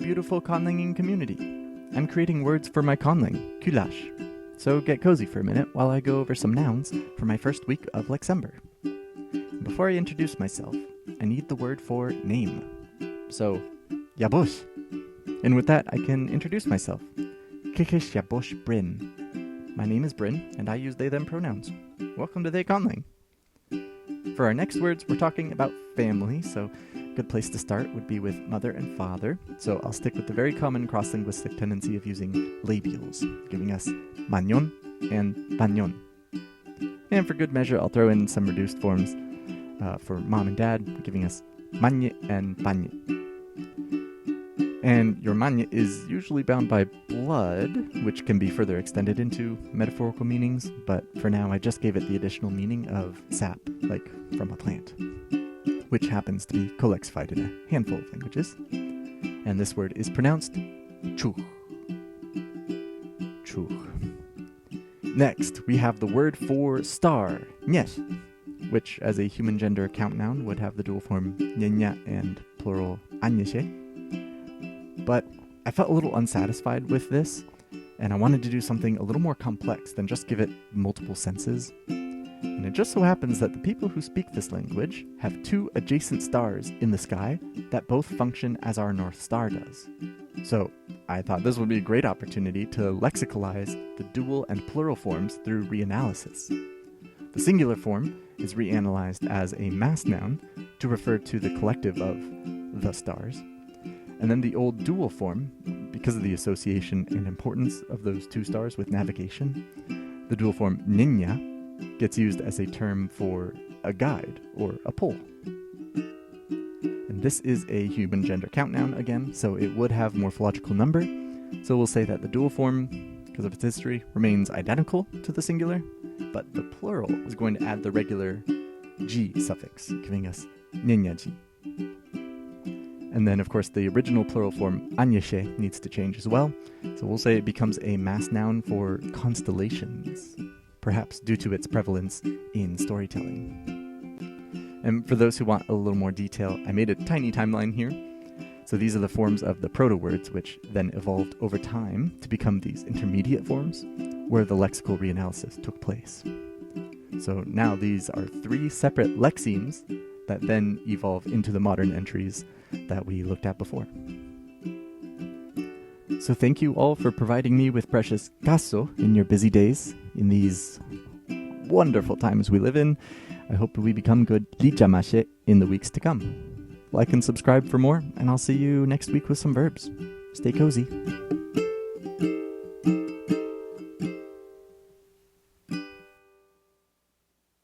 beautiful conlanging community. I'm creating words for my conlang, Külaṣ. So get cozy for a minute while I go over some nouns for my first week of Lexember. Before I introduce myself, I need the word for name. So, Jaboś. And with that, I can introduce myself. Külaṣ Jaboś Bryn. My name is Bryn, and I use they them pronouns. Welcome to they conlang. For our next words, we're talking about family, so a good place to start would be with mother and father. So I'll stick with the very common cross-linguistic tendency of using labials, giving us mañón and pañón. And for good measure, I'll throw in some reduced forms for mom and dad, giving us mañe and pañe. And your mañe is usually bound by blood, which can be further extended into metaphorical meanings, but for now I just gave it the additional meaning of sap, like from a plant, which happens to be colexified in a handful of languages. And this word is pronounced chuch. Chuch. Next, we have the word for star, niet, which as a human gender count noun would have the dual form niña and plural añeše. But I felt a little unsatisfied with this, and I wanted to do something a little more complex than just give it multiple senses. And it just so happens that the people who speak this language have two adjacent stars in the sky that both function as our North Star does. So I thought this would be a great opportunity to lexicalize the dual and plural forms through reanalysis. The singular form is reanalyzed as a mass noun to refer to the collective of the stars. And then the old dual form, because of the association and importance of those two stars with navigation, the dual form niña gets used as a term for a guide or a pole. And this is a human gender count noun again, so it would have morphological number. So we'll say that the dual form, because of its history, remains identical to the singular, but the plural is going to add the regular G suffix, giving us niñaji. And then, of course, the original plural form añeše needs to change as well. So we'll say it becomes a mass noun for constellations, perhaps due to its prevalence in storytelling. And for those who want a little more detail, I made a tiny timeline here. So these are the forms of the proto-words, which then evolved over time to become these intermediate forms, where the lexical reanalysis took place. So now these are three separate lexemes that then evolve into the modern entries that we looked at before. So thank you all for providing me with precious caso in your busy days, in these wonderful times we live in. I hope we become good lichamache in the weeks to come. Like and subscribe for more, and I'll see you next week with some verbs. Stay cozy.